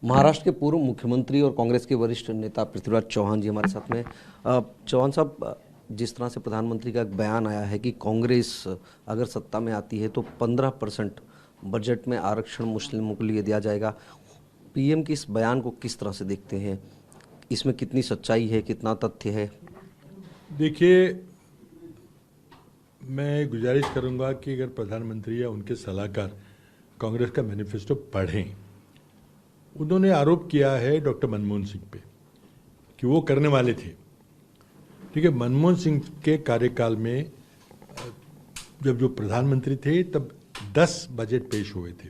महाराष्ट्र के पूर्व मुख्यमंत्री और कांग्रेस के वरिष्ठ नेता पृथ्वीराज चौहान जी हमारे साथ में। चौहान साहब, जिस तरह से प्रधानमंत्री का एक बयान आया है कि कांग्रेस अगर सत्ता में आती है तो 15% बजट में आरक्षण मुस्लिमों के लिए दिया जाएगा, पीएम के इस बयान को किस तरह से देखते हैं? इसमें कितनी सच्चाई है, कितना तथ्य है? देखिए, मैं गुजारिश करूंगा कि अगर प्रधानमंत्री या उनके सलाहकार कांग्रेस का मैनिफेस्टो पढ़ें। उन्होंने आरोप किया है डॉक्टर मनमोहन सिंह पे कि वो करने वाले थे। ठीक है, मनमोहन सिंह के कार्यकाल में जब जो प्रधानमंत्री थे तब 10 बजट पेश हुए थे,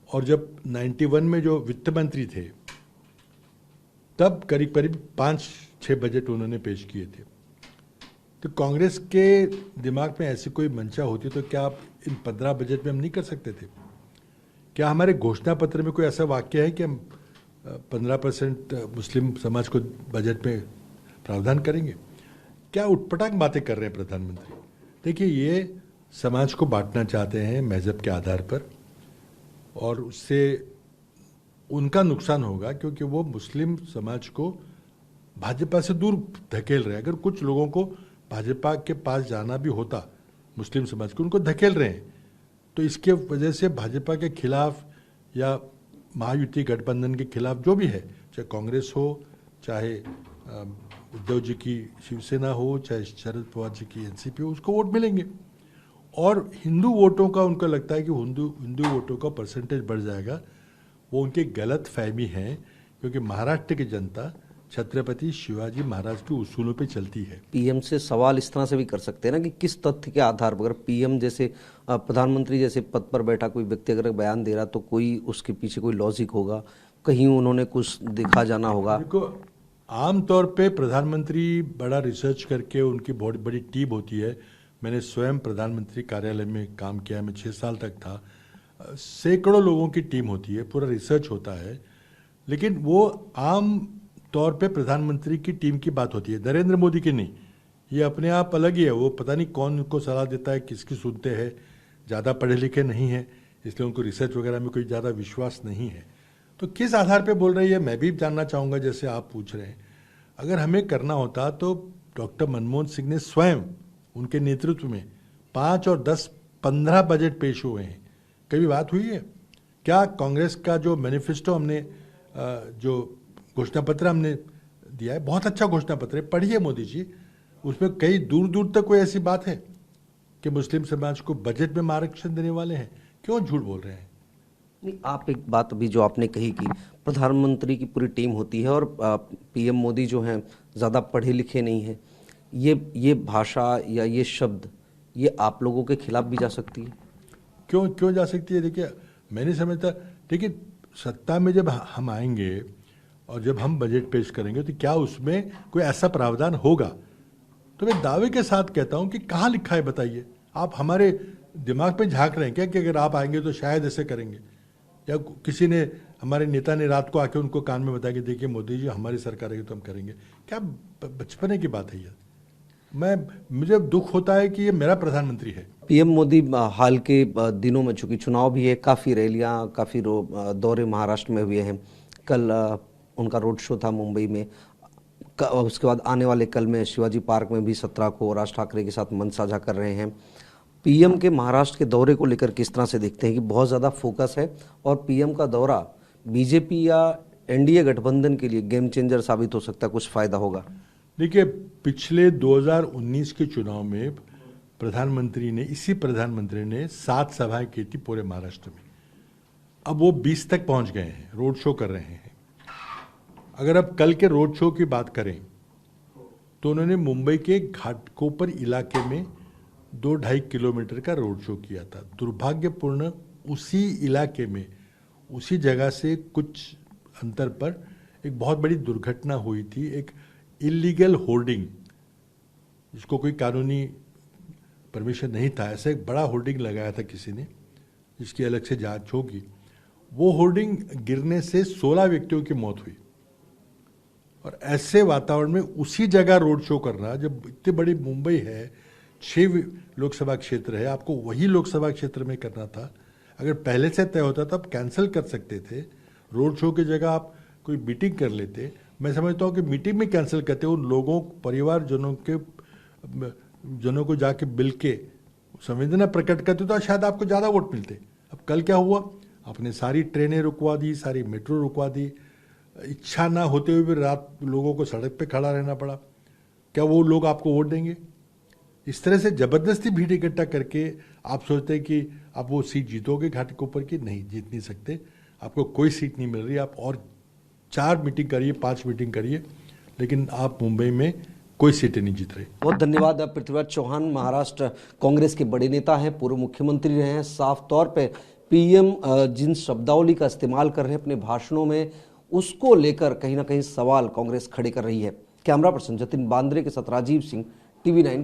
और जब 91 में जो वित्त मंत्री थे तब करीब करीब 5-6 बजट उन्होंने पेश किए थे। तो कांग्रेस के दिमाग में ऐसी कोई मंशा होती तो क्या आप इन 15 बजट में हम नहीं कर सकते थे? क्या हमारे घोषणा पत्र में कोई ऐसा वाक्य है कि हम 15% मुस्लिम समाज को बजट में प्रावधान करेंगे? क्या उटपटांग बातें कर रहे हैं प्रधानमंत्री? देखिए, ये समाज को बांटना चाहते हैं मजहब के आधार पर, और उससे उनका नुकसान होगा क्योंकि वो मुस्लिम समाज को भाजपा से दूर धकेल रहे हैं। अगर कुछ लोगों को भाजपा के पास जाना भी होता, मुस्लिम समाज को, उनको धकेल रहे हैं, तो इसके वजह से भाजपा के खिलाफ या महायुति गठबंधन के खिलाफ जो भी है, चाहे कांग्रेस हो, चाहे उद्धव जी की शिवसेना हो, चाहे शरद पवार जी की एनसीपी हो, उसको वोट मिलेंगे। और हिंदू वोटों का उनको लगता है कि हिंदू वोटों का परसेंटेज बढ़ जाएगा। वो उनकी गलत फहमी है, क्योंकि महाराष्ट्र की जनता छत्रपति शिवाजी महाराज के उसूलों पे चलती है। पीएम से सवाल इस तरह से भी कर सकते हैं ना कि किस तथ्य के आधार पर, अगर पीएम जैसे प्रधानमंत्री जैसे पद पर बैठा कोई व्यक्ति अगर बयान दे रहा तो कोई उसके पीछे कोई लॉजिक होगा, कहीं उन्होंने कुछ देखा जाना होगा। देखो, आमतौर पे प्रधानमंत्री बड़ा रिसर्च करके, उनकी बहुत बड़ी टीम होती है। मैंने स्वयं प्रधानमंत्री कार्यालय में काम किया, मैं 6 साल तक था। सैकड़ों लोगों की टीम होती है, पूरा रिसर्च होता है। लेकिन वो आम तौर पे प्रधानमंत्री की टीम की बात होती है, नरेंद्र मोदी की नहीं। ये अपने आप अलग ही है। वो पता नहीं कौन उनको सलाह देता है, किसकी सुनते हैं। ज़्यादा पढ़े लिखे नहीं है, इसलिए उनको रिसर्च वगैरह में कोई ज़्यादा विश्वास नहीं है। तो किस आधार पे बोल रही है, मैं भी जानना चाहूँगा, जैसे आप पूछ रहे हैं। अगर हमें करना होता तो डॉक्टर मनमोहन सिंह ने स्वयं, उनके नेतृत्व में 5 और 10, 15 बजट पेश हुए हैं। कभी बात हुई है क्या? कांग्रेस का जो मैनिफेस्टो हमने, जो घोषणा पत्र हमने दिया है, बहुत अच्छा घोषणा पत्र है, पढ़िए मोदी जी। उसमें कई दूर दूर तक कोई ऐसी बात है कि मुस्लिम समाज को बजट में आरक्षण देने वाले हैं? क्यों झूठ बोल रहे हैं? नहीं, आप एक बात अभी जो आपने कही कि प्रधानमंत्री की पूरी टीम होती है और पीएम मोदी जो हैं ज़्यादा पढ़े लिखे नहीं हैं, ये भाषा या ये शब्द ये आप लोगों के खिलाफ भी जा सकती है? क्यों जा सकती है? देखिए, मैं नहीं समझता। देखिए, सत्ता में जब हम आएंगे और जब हम बजट पेश करेंगे तो क्या उसमें कोई ऐसा प्रावधान होगा? तो मैं दावे के साथ कहता हूं कि कहाँ लिखा है बताइए। आप हमारे दिमाग में झांक रहे हैं क्या कि अगर आप आएंगे तो शायद ऐसे करेंगे? या किसी ने, हमारे नेता ने रात को आके उनको कान में बताया कि देखिए मोदी जी, हमारी सरकार आएगी तो हम करेंगे? क्या बचपने की बात है ये? मुझे दुख होता है कि ये मेरा प्रधानमंत्री है। पीएम मोदी हाल के दिनों में, चूंकि चुनाव भी है, काफ़ी रैलियां, काफ़ी दौरे महाराष्ट्र में हुए हैं। कल उनका रोड शो था मुंबई में। उसके बाद आने वाले कल में शिवाजी पार्क में भी 17 को राज ठाकरे के साथ मंच साझा कर रहे हैं। पीएम के महाराष्ट्र के दौरे को लेकर किस तरह से देखते हैं कि बहुत ज़्यादा फोकस है, और पीएम का दौरा बीजेपी या एनडीए गठबंधन के लिए गेम चेंजर साबित हो सकता है, कुछ फायदा होगा? देखिए, पिछले 2019 के चुनाव में इसी प्रधानमंत्री ने 7 सभाएं की थी पूरे महाराष्ट्र में। अब वो 20 तक पहुंच गए हैं, रोड शो कर रहे हैं। अगर अब कल के रोड शो की बात करें तो उन्होंने मुंबई के घाटकोपर इलाके में 2-2.5 किलोमीटर का रोड शो किया था। दुर्भाग्यपूर्ण, उसी इलाके में, उसी जगह से कुछ अंतर पर एक बहुत बड़ी दुर्घटना हुई थी। एक इलीगल होर्डिंग, जिसको कोई कानूनी परमिशन नहीं था, ऐसा एक बड़ा होर्डिंग लगाया था किसी ने, जिसकी अलग से जांच होगी। वो होर्डिंग गिरने से 16 व्यक्तियों की मौत हुई। और ऐसे वातावरण में उसी जगह रोड शो करना, जब इतनी बड़ी मुंबई है, 6 लोकसभा क्षेत्र है, आपको वही लोकसभा क्षेत्र में करना था। अगर पहले से तय होता तो आप कैंसिल कर सकते थे रोड शो की जगह आप कोई मीटिंग कर लेते। मैं समझता हूँ कि मीटिंग में कैंसिल करते उन लोगों जनों को जाके मिल के संवेदना प्रकट करते तो शायद आपको ज़्यादा वोट मिलते। अब कल क्या हुआ, आपने सारी ट्रेनें रुकवा दी, सारी मेट्रो रुकवा दी, इच्छा ना होते हुए भी रात लोगों को सड़क पे खड़ा रहना पड़ा। क्या वो लोग आपको वोट देंगे? इस तरह से जबरदस्ती भीड़ इकट्ठा करके आप सोचते हैं कि आप वो सीट जीतोगे घाटी के ऊपर की, नहीं जीत नहीं सकते। आपको कोई सीट नहीं मिल रही, आप और 4 मीटिंग करिए, 5 मीटिंग करिए, लेकिन आप मुंबई में कोई सीटें नहीं जीत रहे। बहुत धन्यवाद पृथ्वीराज चौहान। महाराष्ट्र कांग्रेस के बड़े नेता हैं, पूर्व मुख्यमंत्री रहे हैं। साफ तौर पे पीएम जिन शब्दावली का इस्तेमाल कर रहे हैं अपने भाषणों में, उसको लेकर कहीं ना कहीं सवाल कांग्रेस खड़े कर रही है। कैमरा पर्सन जतिन बांद्रे के साथ राजीव सिंह, TV9।